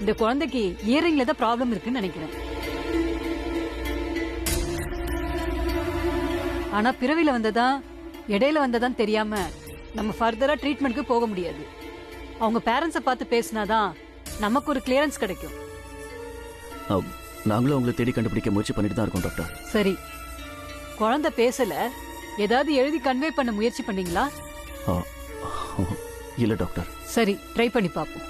இந்த குழந்தைக்கு இயரிங்ல தான் ப்ராப்ளம் இருக்குன்னு நினைக்கிறேன். ஆனா பிறவில வந்ததா இடையில வந்ததான் தெரியாம நம்ம ஃபர்தரா ட்ரீட்மெண்ட்க்கு போக முடியாது. அவங்க பேரண்ட்ஸை பார்த்து பேசினாதான் நமக்கு ஒரு கிளியரன்ஸ் கிடைக்கும். நாங்களும் அவங்களை தேடி கண்டுபிடிக்க முயற்சி பண்ணிட்டு தான் இருக்கோம் டாக்டர். சரி, குழந்தை பேசல, ஏதாவது எழுதி கன்வே பண்ண முயற்சி பண்ணீங்களா? இல்ல டாக்டர். சரி, ட்ரை பண்ணி பார்ப்போம்.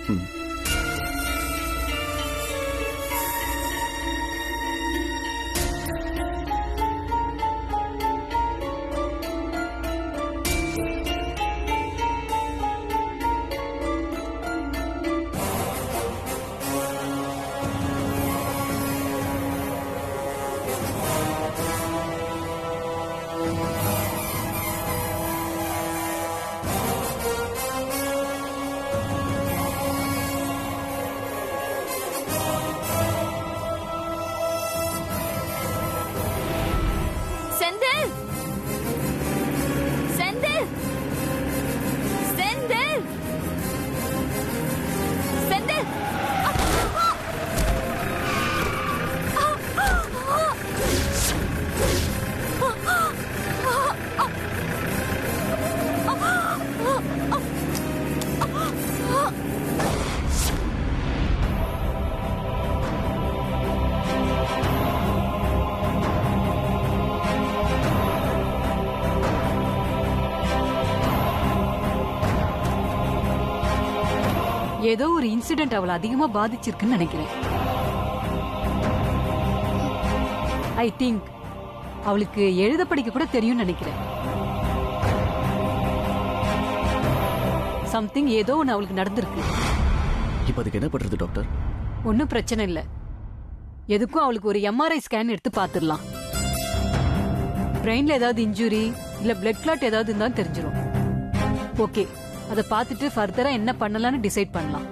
ஏதோ ஒரு இன்சிடென்ட் அவளை அதிகமா பாதிச்சிருக்குன்னு நினைக்கிறேன். ஐ திங்க் அவளுக்கு எழுத படிக்க கூட தெரியும் நினைக்கிறேன். சம்திங் ஏதோ ஒன்னு அவளுக்கு நடந்திருக்கு. இப்ப அதுக்கு என்ன பண்றது டாக்டர்? ஒன்னும் பிரச்சனை இல்ல. எதுக்கும் அவளுக்கு ஒரு MRI ஸ்கேன் எடுத்து பாத்துடலாம். பிரெயின்ல ஏதாவது இன்ஜுரி இல்ல பிளட் கிளாட் ஏதாவது இருந்தாலும் தெரிஞ்சிடும். ஓகே, அதை பார்த்துட்டு ஃபர்தரா என்ன பண்ணலாம்னு டிசைட் பண்ணலாம்.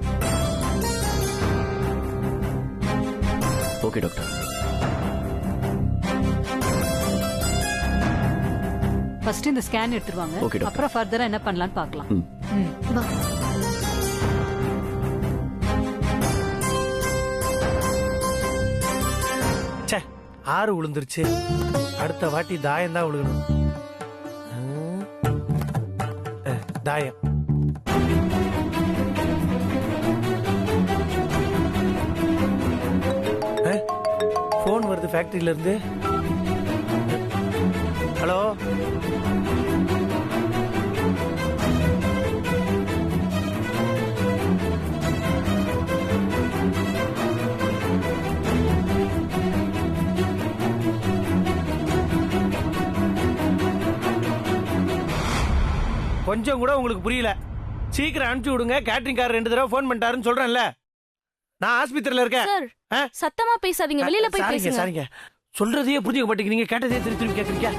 Okay doctor. ஃபர்ஸ்ட் இந்த ஸ்கேன் எடுத்துருவாங்க. Okay doctor. அப்புறம் ஃபர்தரா என்ன பண்ணலாம்னு பார்க்கலாம். வா. ச்சே, 6 விழுந்துருச்சு. அடுத்த வாட்டி தாயம் தான் விழுகணும். தாயம். போன் வருது ஃபேக்டரியில இருந்து. ஹலோ, கொஞ்சம் கூட உங்களுக்கு புரியல. சீக்கிரம் அனுப்பிச்சு விடுங்க. கேட்டரிங் கார் 2 தடவை போன் பண்ணிட்டாருன்னு சொல்றேன்ல. நான் ஆஸ்பத்திரியில இருக்கேன். சார், சத்தமா பேசாதீங்க, வெளியில போய் பேசுங்க. சாரிங்க, சொல்றதையே புரிஞ்சுக்க மாட்டேங்கிறீங்க. கேட்டதே திருப்பி திருப்பி கேக்குறீங்க.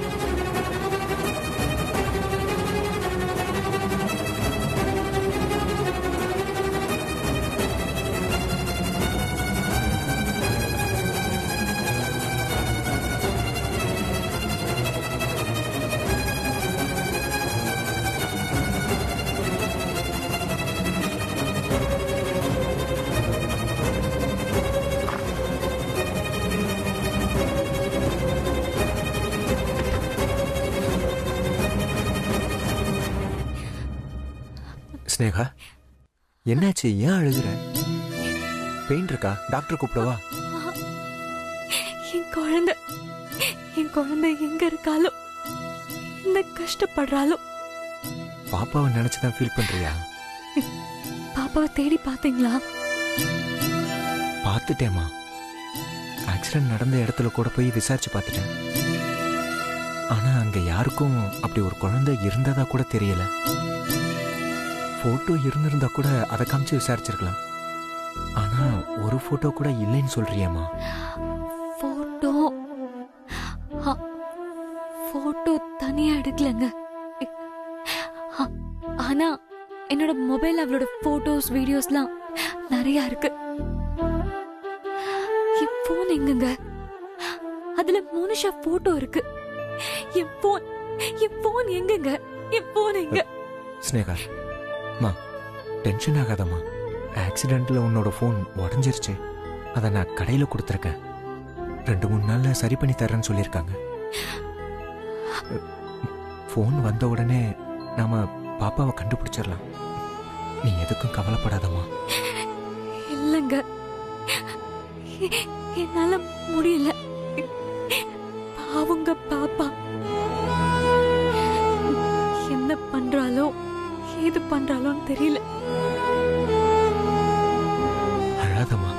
ஸ்னேகா, என்னாச்சு? ஏன் அழுகுற? பெயின் இருக்கா? டாக்டர் கூப்பிடவா? என் குழந்தை எங்க இருக்காலோ, இந்த கஷ்டப்படுறாலோ. பாப்பாவை நினைச்சுதான் ஃபீல் பண்றியா? பாப்பாவை தேடி பாத்தீங்களா? பார்த்துட்டேமா. ஆக்சிடென்ட் நடந்த இடத்துல கூட போய் விசாரிச்சு பார்த்துட்டேன். ஆனா அங்க யாருக்கும் அப்படி ஒரு குழந்தை இருந்ததா கூட தெரியல. போட்டோ இருந்திருந்தா கூட அதை காமிச்சு விசாரிச்சிருக்கலாம். ஆனா ஒரு போட்டோ கூட இல்லைன்னு சொல்றியம்மா. போட்டோ தனியா எடுக்கலங்க. ஆனா என்னோட மொபைல் அவளோட போட்டோஸ் வீடியோஸ்லாம் நிறைய இருக்கு. என் போன் எங்கங்க? அதுல மோனிஷா போட்டோ இருக்கு. என் போன் எங்கங்க? என் போன் எங்க? ஸ்னேகா, மா டென்ஷன் ஆகாதம்மா. ஆக்சிடெண்ட்ல உன்னோட ஃபோன் உடஞ்சிருச்சு. அதை நான் கடையில் கொடுத்துருக்கேன். 2-3 நாள்ல சரி பண்ணி தரேன்னு சொல்லியிருக்காங்க. ஃபோன் வந்த உடனே நாம பாப்பாவை கண்டுபிடிச்சிடலாம். நீ எதுக்கும் கவலைப்படாதம்மா. இல்லைங்க, என்னால முடியல. பாவங்க பாப்பா என்ன பண்றாளோ ஏது பண்றாளோன்னு தெரியல. அழாதம்மா.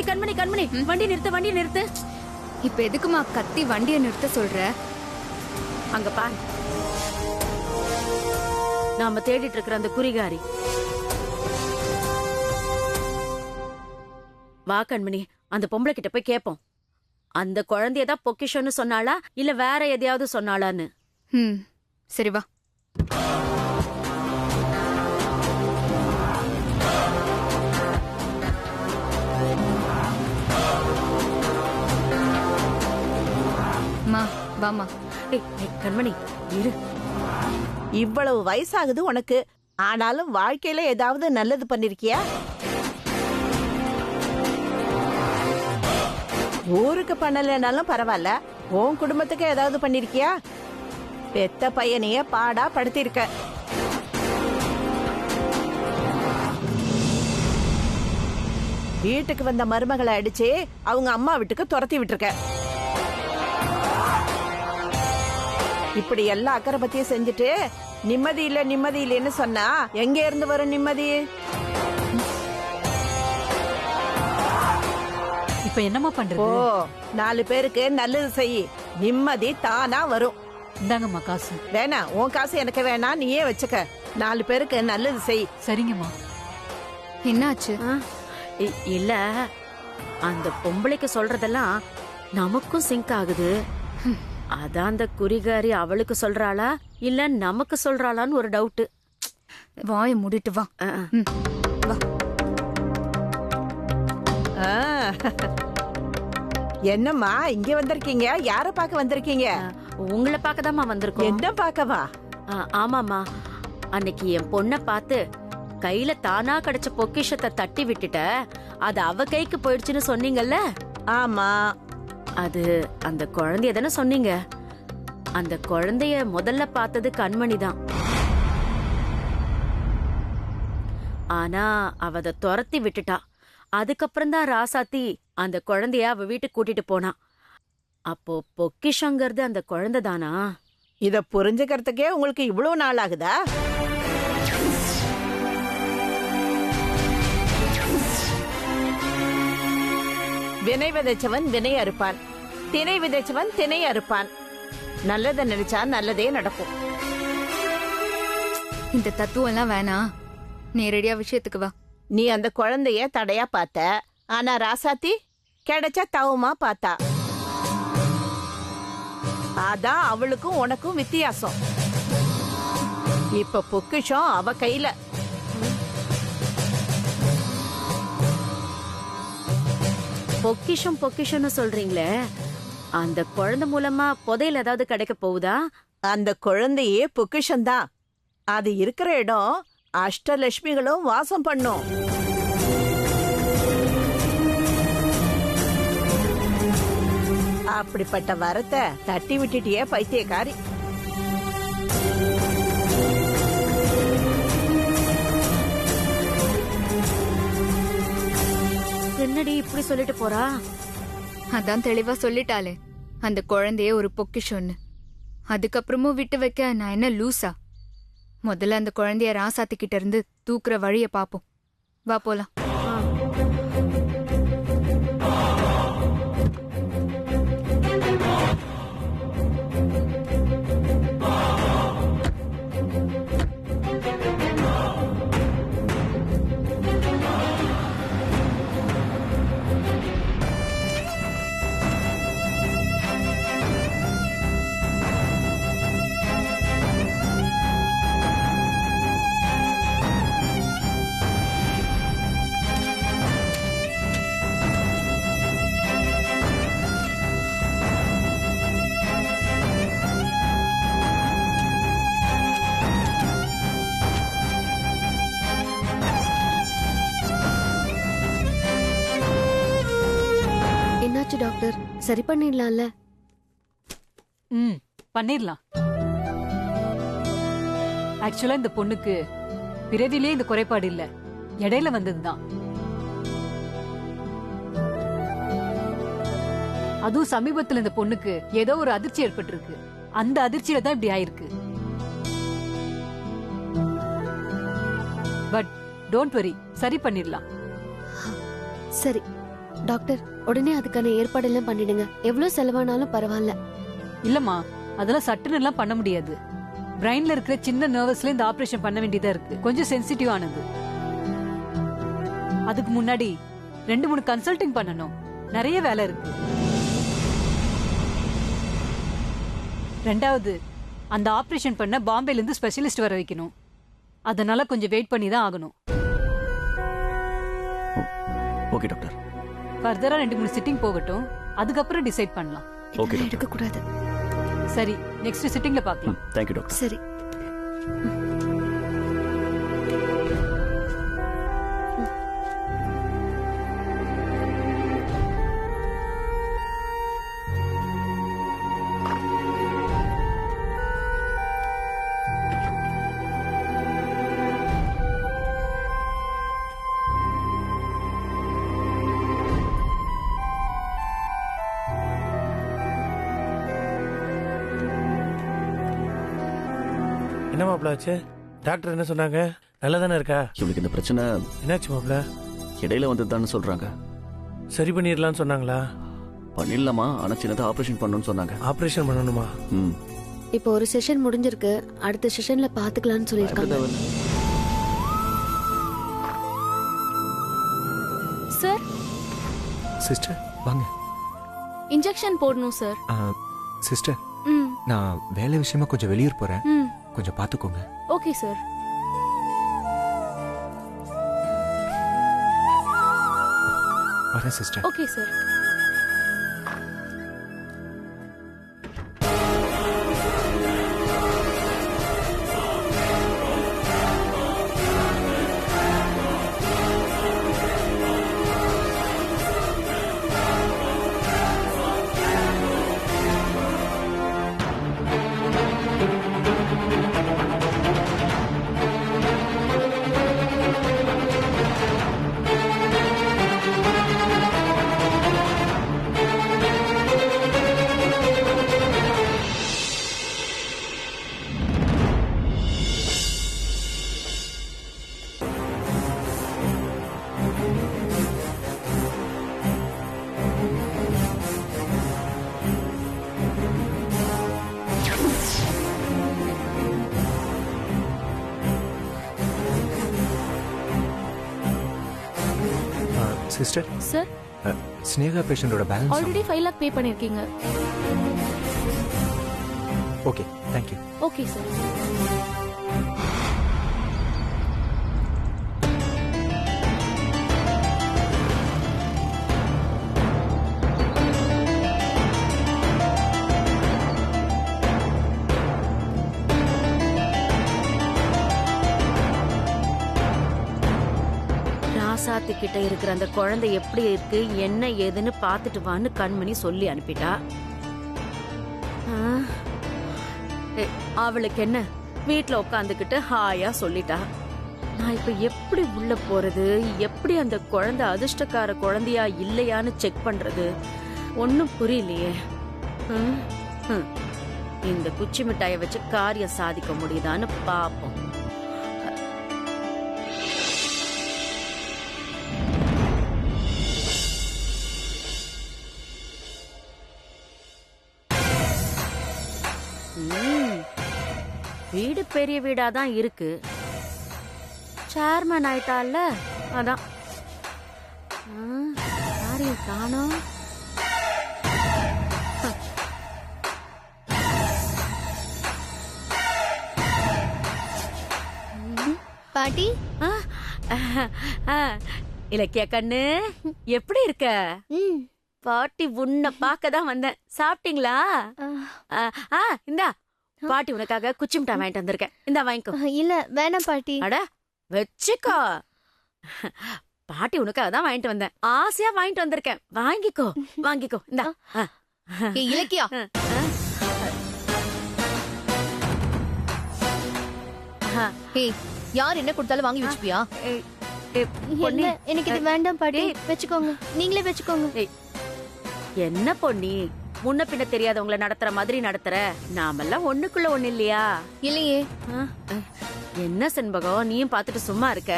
கண்மணி கண்மணி, வண்டி நிறுத்து, வண்டி நிறுத்து. இப்ப எதுக்குமா கத்தி வண்டியை நிறுத்த சொல்ற? அங்க பாரு, நாம தேடிட்டு இருக்கிற அந்த குறிகாரி. வா கண்மணி, அந்த பொம்பளை கிட்ட போய் கேப்போம். அந்த குழந்தையதான் பொக்கிஷன்னு சொன்னாளா இல்ல வேற எதையாவது சொன்னாளான்னு. சரி வா. வாமா. கண்மணி இரு. இவ்வளவு வயசாகுது உனக்கு, ஆனாலும் வாழ்க்கையில ஏதாவது நல்லது பண்ணிருக்கியா? ஊருக்கு பண்ணலனாலும் பரவாயில்ல, உன் குடும்பத்துக்கு ஏதாவது பண்ணிருக்கியா? பெத்த பையனைய பாடா படுத்திருக்க. வீட்டுக்கு வந்த மருமகளை அடிச்சு அவங்க அம்மா வீட்டுக்கு துரத்தி விட்டுருக்க. இப்படி எல்லா அக்கறை பத்தியும் செஞ்சுட்டு நிம்மதி இல்லைன்னு சொன்னா எங்க இருந்து வரும் நிம்மதி? இப்ப என்னம்மா பண்றது? ஓ, 4 பேருக்கு நல்லது செய், நிம்மதி தானா வரும். இந்தாங்கம்மா காசு. வேணாம், உன் காசு எனக்கு வேணாம், நீயே வச்சுக்க. 4 பேருக்கு நல்லது செய். சரிங்கம்மா. என்னாச்சு? இல்ல, அந்த பொம்பளைக்கு சொல்றதெல்லாம் நமக்கும் சிங்க் ஆகுது. அதான் அந்த குறிகாரி அவளுக்கு சொல்றாளா இல்ல நமக்கு சொல்றாளான்னு ஒரு டவுட். வாய மூடிட்டு வா. வா. என்னம்மா இங்க வந்திருக்கீங்க? யார பார்க்க வந்திருக்கீங்க? உங்களை பார்க்கதாம்மா வந்திருக்கோம். என்ன பார்க்கவா? ஆமாமா, அன்னைக்கு என் பொண்ண பார்த்து கையில தானா கிடைச்ச பொக்கிஷத்தை தட்டி விட்டுட்ட, அது அவ கைக்கு போயிடுச்சுன்னு சொன்னீங்கல்ல? ஆமா. அது அந்த குழந்தைய தானே சொன்னீங்க? அந்த குழந்தைய முதல்ல பார்த்தது கண்மணி தான். ஆனா அவ அதை துரத்தி விட்டுட்டா. அதுக்கப்புறம் தான் ராசாத்தி அந்த குழந்தைய அவ வீட்டுக்கு கூட்டிட்டு போனா. அப்போ பொக்கிஷங்கிறது அந்த குழந்தை தானா? இத புரிஞ்சுக்கிறதுக்கே உங்களுக்கு இவ்வளவு நாள் ஆகுதா? வினை விதைச்சவன் வினை அறுப்பான், திணை விதைச்சவன் திணை அறுப்பான். நல்லதை நினைச்சா நல்லதே நடக்கும். இந்த தத்துவம் எல்லாம் வேணாம், நேரடியா விஷயத்துக்கு வா. நீ அந்த குழந்தைய தடையா பார்த்த, ஆனா ராசாத்தி கிடைச்சா தவமா பார்த்தா. அதான் அவளுக்கும் உனக்கும் வித்தியாசம். இப்ப பொக்கிஷம் அவ கையில. பொக்கிஷம் பொக்கிஷம்னு சொல்றீங்களே, அந்த குழந்தை மூலமா புதையல் ஏதாவது கிடைக்க போகுதா? அந்த குழந்தையே பொக்கிஷம்தான். அது இருக்கிற இடம் அஷ்டலட்சுமிகளும் வாசம் பண்ணும். அப்படிப்பட்ட வரத்தை தட்டி விட்டுட்டியே பைத்தியக்காரி. என்னடி இப்படி சொல்லிட்டு போறா? அதான் தெளிவா சொல்லிட்டாளே, அந்த குழந்தைய ஒரு பொக்கிஷம்னு. அதுக்கப்புறமும் விட்டு வைக்க நான் என்ன லூசா? முதல்ல அந்த குழந்தைய ராசாத்தி கிட்ட இருந்து தூக்குற வழிய பாப்போம். வா போலாம். போச்சு டாக்டர், சரி பண்ணிடலாம்ல? பண்ணிடலாம். ஆக்சுவலா இந்த பொண்ணுக்கு பிறவிலே இந்த குறைபாடு இல்ல, இடையில வந்ததுதான். அதுவும் சமீபத்துல இந்த பொண்ணுக்கு ஏதோ ஒரு அதிர்ச்சி ஏற்பட்டிருக்கு. அந்த அதிர்ச்சியில தான் இப்படி ஆயிருக்கு. பட் டோன்ட் வரி, சரி பண்ணிடலாம். சரி டாக்டர், உடனே அதுக்கான ஏற்பாடெல்லாம் பண்ணிடுங்க. எவ்வளவு செலவானாலும் பரவாயில்ல. இல்லம்மா, அதெல்லாம் சட்டுன்னு எல்லாம் பண்ண முடியாது. பிரைன்ல இருக்கிற சின்ன நர்வஸ்ல இந்த ஆபரேஷன் பண்ண வேண்டியதா இருக்கு. கொஞ்சம் சென்சிட்டிவ் ஆனது. அதுக்கு முன்னாடி 2-3 கன்சல்டிங் பண்ணணும். நிறைய வேலை இருக்கு. ரெண்டாவது, அந்த ஆபரேஷன் பண்ண பாம்பேல இருந்து ஸ்பெஷலிஸ்ட் வர வைக்கணும். அதனால கொஞ்சம் வெயிட் பண்ணி தான் ஆகணும். Okay doctor. ஃபர்தரா 2-3 சிட்டிங் போகட்டும், அதுக்கப்புறம் டிசைட் பண்ணலாம். Okay doctor. எடுக்க கூடாது. சரி, நெக்ஸ்ட் சிட்டிங்ல பார்க்கலாம். Thank you doctor. சரி. என்ன மாப்பிள்ள ஆச்சு? டாக்டர் என்ன சொன்னாங்க? நல்லா தானே இருக்கா? இவளுக்கு இந்த பிரச்சனை என்னாச்சு மாப்பிள்ள? இடையில வந்ததுதான்னு சொல்றாங்க. சரி பண்ணிடலாம்னு சொன்னாங்களா? பண்ணிடலாமா, ஆனா சின்னதா ஆபரேஷன் பண்ணணும்னு சொன்னாங்க. ஆபரேஷன் பண்ணணுமா? இப்போ ஒரு செஷன் முடிஞ்சிருக்கு, அடுத்த செஷன்ல பாத்துக்கலாம்னு சொல்லிருக்காங்க. சார், சிஸ்டர் வாங்க. இன்ஜெக்ஷன் போடணும் சார். சிஸ்டர், ம் நான் வேலை விஷயமா கொஞ்சம் வெளியூர் போறேன், ம் கொஞ்சம் பாத்துக்கோங்க. Okay sir. வரேன் sister. Okay sir. Sister, sir, Sneha பேஷண்டோட பேலன்ஸ் ஆல்ரெடி 5 லாக் பே பண்ணிருக்கீங்க. Okay, thank you. Okay sir. Rasathi கிட்ட இருக்கிற அந்த குழந்தை எப்படி இருக்கு, என்ன ஏதுன்னு பாத்துட்டு வான்னு கண்மணி சொல்லி அனுப்பிட்டா. அவளுக்கு என்ன, வீட்டுல உட்காந்துக்கிட்டு ஹாயா சொல்லிட்டா. நான் இப்ப எப்படி உள்ள போறது, எப்படி அந்த குழந்தை அதிர்ஷ்டக்கார குழந்தையா இல்லையான்னு செக் பண்றது, ஒன்னும் புரியலையே. இந்த குச்சி மிட்டாயை வச்சு காரியம் சாதிக்க முடியுதான்னு பாப்போம். வீடு பெரிய வீடாதான் இருக்கு. சேர்மன் ஆயிட்டால, அதான் யாரையும் காணோம். பாட்டி, இலக்கிய கண்ணு, எப்படி இருக்க? பாட்டி உன்னை பார்க்கதான் வந்தேன். சாப்பிட்டீங்களா? இந்தா பாட்டி உனக்காக குச்சி மிட்டாய் வாங்கிட்டு வந்திருக்கேன். இந்தா வாங்கிக்கோ. இல்ல வேணாம் பாட்டி. அட வச்சுக்கோ. பாட்டி உனக்காக தான் வாங்கிட்டு வந்தேன். ஆசையா வாங்கிட்டு வந்திருக்கேன். வாங்கிக்கோ வாங்கிக்கோ. இந்தா. ஏய், இலக்கியா ஏய், யார் என்ன கொடுத்தாலும் வாங்கி வச்சுப்பியா? பொன்னி, எனக்கு இது வேண்டாம் பாட்டி, வச்சுக்கோங்க, நீங்களே வச்சுக்கோங்க. என்ன பொன்னி முன்ன பின்ன தெரியாதவங்கள நடத்துற மாதிரி நடத்துற? நாமெல்லாம் ஒண்ணுக்குள்ள ஒண்ணு இல்லையா? இல்லையே. என்ன செண்பகம் நீயும் பாத்துட்டு சும்மா இருக்க?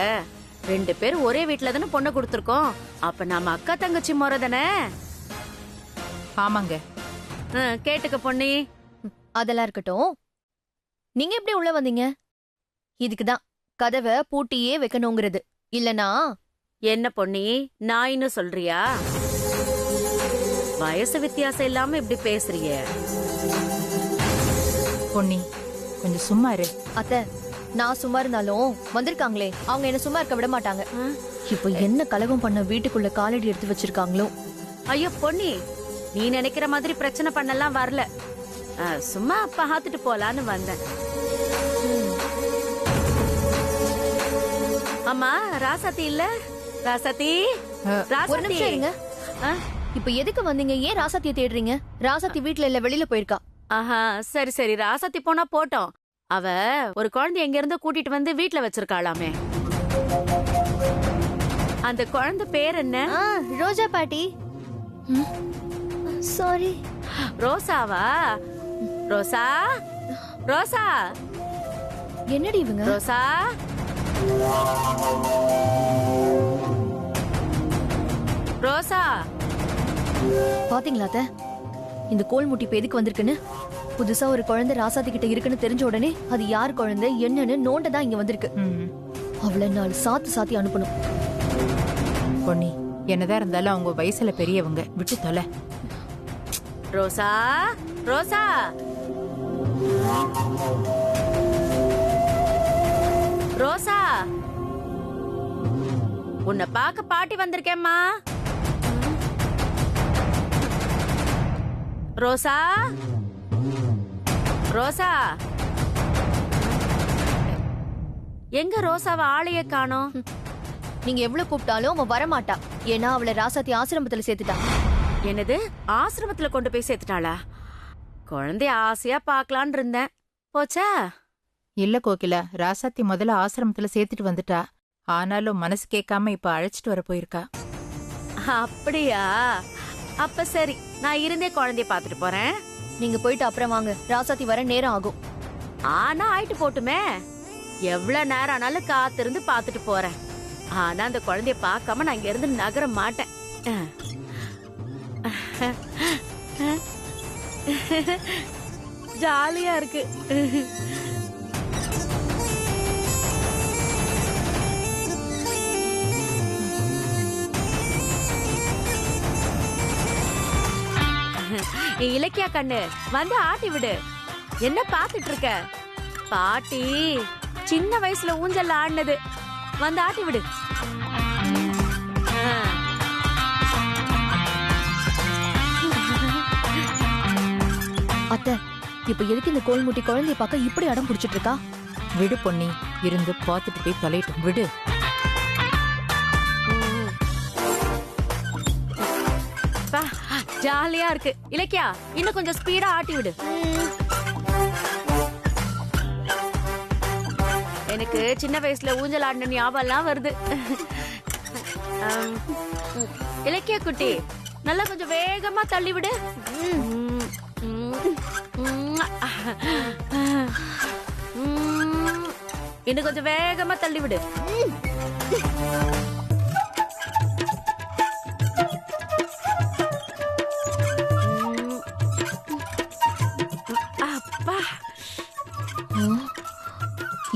2 பேரும் ஒரே வீட்டுல தானே பொண்ணை கொடுத்துருக்கோம். அப்ப நாம அக்கா தங்கச்சி முறை தானே? ஆமாங்க. கேட்டுக்க பொன்னி. அதெல்லாம் இருக்கட்டும். நீங்க எப்படி உள்ள வந்தீங்க? இதுக்குதான் கதவை பூட்டியே வைக்கணுங்கிறது. இல்லனா என்ன பொன்னி நாயின்னு சொல்றியா? வயசு வித்தியாசம் இல்லாம இப்படி பேசுறிய. பொன்னி கொஞ்சம் சும்மா இரு. அத்தை, நான் சும்மா இருந்தாலும் வந்திருக்காங்களே, அவங்க என்ன சும்மா இருக்க விட மாட்டாங்க. இப்ப என்ன கலகம் பண்ண வீட்டுக்குள்ள காலடி எடுத்து வச்சிருக்காங்களோ. ஐயோ பொன்னி, நீ நினைக்கிற மாதிரி பிரச்சனை பண்ணலாம் வரல. சும்மா பார்த்துட்டு போலான்னு வந்தேன். அம்மா ராசாத்தி இல்ல? ராசாத்தி, ஒரு நிமிஷம் இருங்க. இப்ப எதுக்கு வந்தீங்க? ஏன் ராசாத்தியை தேடுறீங்க? ராசாத்தி வீட்ல இல்ல, வெளியில போயிருக்கா. ஆஹா, சரி சரி, ராசாத்தி போனா போட்டோம். அவ ஒரு குழந்தை எங்க இருந்து கூட்டிட்டு வந்து வீட்ல வச்சிருக்காளாமே. அந்த குழந்தை பேர் என்ன? ரோஜா பாட்டி. சாரி. ரோசாவா? ரோசா, ரோசா, என்னடி இவங்க? ரோசா, ரோசா. பாத்தீங்களா அத்தை, இந்த கோல் முட்டி இப்ப எதுக்கு வந்திருக்குன்னு? புதுசா ஒரு குழந்தை ராசாத்தி கிட்ட இருக்குன்னு தெரிஞ்ச உடனே அது யார் குழந்தை என்னன்னு நோண்டதான் இங்க வந்திருக்கு. அவளை நாலு சாத்தி அனுப்பணும். பொன்னி என்னதான் இருந்தாலும் அவங்க வயசுல பெரியவங்க, விட்டு தொலை. ரோசா, ரோசா, ரோசா, உன்னை பார்க்க பாட்டி வந்திருக்கேம்மா. ரோசா, ரோசா, எங்க ரோசாவை ஆளைய காணோம்? நீங்க எவ்வளவு கூப்பிட்டாலும் அவ வரமாட்டா. ஏன்னா அவளை ராசாத்தி ஆசிரமத்துல சேர்த்துட்டா. என்னது, ஆசிரமத்துல கொண்டு போய் சேர்த்துட்டாளா? குழந்தைய ஆசையா பாக்கலான் இருந்தேன். போச்சா? இல்ல கோகிலா, ராசாத்தி முதல்ல ஆசிரமத்துல சேர்த்துட்டு வந்துட்டா. ஆனாலும் மனசு கேட்காம இப்ப அழைச்சிட்டு வர போயிருக்கா. அப்படியா? அப்ப சரி, நான் இருந்தே குழந்தைய பாத்துட்டு போறேன். நீங்க போயிட்டு அப்புறம் வாங்க, ராசாத்தி வர நேரம் ஆகும். ஆனா ஆயிட்டு போட்டுமே, எவ்வளவு நேரம் ஆனாலும் காத்திருந்து பாத்துட்டு போறேன். ஆனா அந்த குழந்தைய பார்க்காம நான் இங்க இருந்து நகர மாட்டேன். ஜாலியா இருக்கு. இலக்கியா கண்ணு, வந்து ஆட்டி விடு. என்ன பாத்துட்டு இருக்க? பாட்டி சின்ன வயசுல ஊஞ்சல்ல ஆடினது. வந்து ஆட்டி விடு. அத்தை, இப்ப எதுக்கு இந்த கோல் முட்டி குழந்தைய பார்க்க இப்படி அடம் பிடிச்சிட்டு இருக்கா? விடு பொன்னி, இருந்து பார்த்துட்டு போய் தொலைட்டும், விடு. ஜாலியா இருக்கு. இலக்கியா, இன்னும் கொஞ்சம் ஸ்பீடா ஆட்டி விடு. எனக்கு சின்ன வயசுல ஊஞ்சல் ஆடின ஞாபகம் எல்லாம் வருது. இலக்கியா குட்டி, நல்லா கொஞ்சம் வேகமா தள்ளி விடு. இன்னும் கொஞ்சம் வேகமா தள்ளி விடு.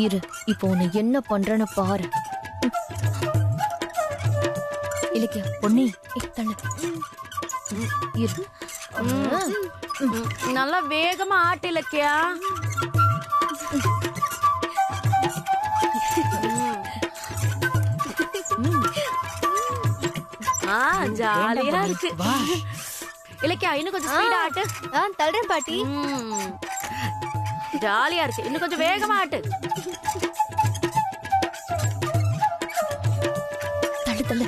இரு, இப்போ உன்னை என்ன பண்றேன்னு பாரு. இலக்கியா, பொன்னி தள்ளு. இரு. நல்லா வேகமா ஆட்டு இலக்கியா. ஜாலியா இருக்கு. இலக்கியா, இன்னும் கொஞ்சம் ஸ்பீடா ஆட்டு. தள்ளுறேன் பாட்டி. ஜாலியா இருக்கு. இன்னும் கொஞ்சம் வேகமா ஆட்டு. தள்ளு தள்ளு.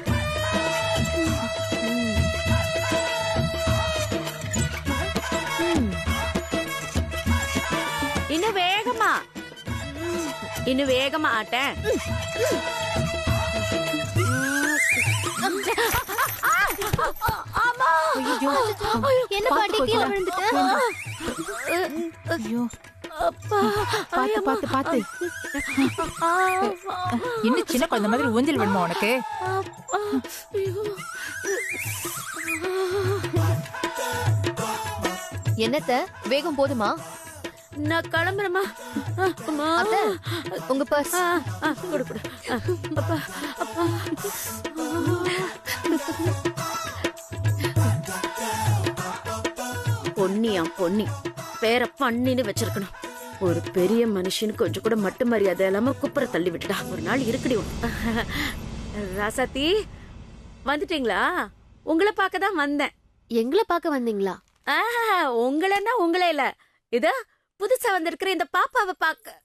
இன்னும் வேகமா, இன்னும் வேகமா ஆட்டேன். என்ன பாட்டி கீழே விழுந்துட்ட? ஐயோ பாத்து பாத்து பாத்து. இன்னும் சின்ன குழந்தை மாதிரி ஊஞ்சல் வேணுமா உனக்கு? என்னத்த வேகம் போதுமா? நான் கிளம்புறேம்மா. அத்தை, உங்க பர்ஸ். கொடு கொடு. அப்பா அப்பா. பொன்னியா பொன்னி, பேரை பண்ணின்னு வச்சிருக்கணும். ஒரு பெரிய மனுஷனுக்கு கொஞ்சம் கூட மட்டு மரியாதை இல்லாம குப்புற தள்ளி விட்டுடா. ஒரு நாள் இருக்குடி ஒண்ணு. ராசாத்தி வந்துட்டீங்களா? உங்களை பார்க்க தான் வந்தேன். எங்களை பார்க்க வந்தீங்களா? உங்களன்னா உங்களே இல்ல, இத புதுசா வந்திருக்கிற இந்த பாப்பாவை பார்க்க.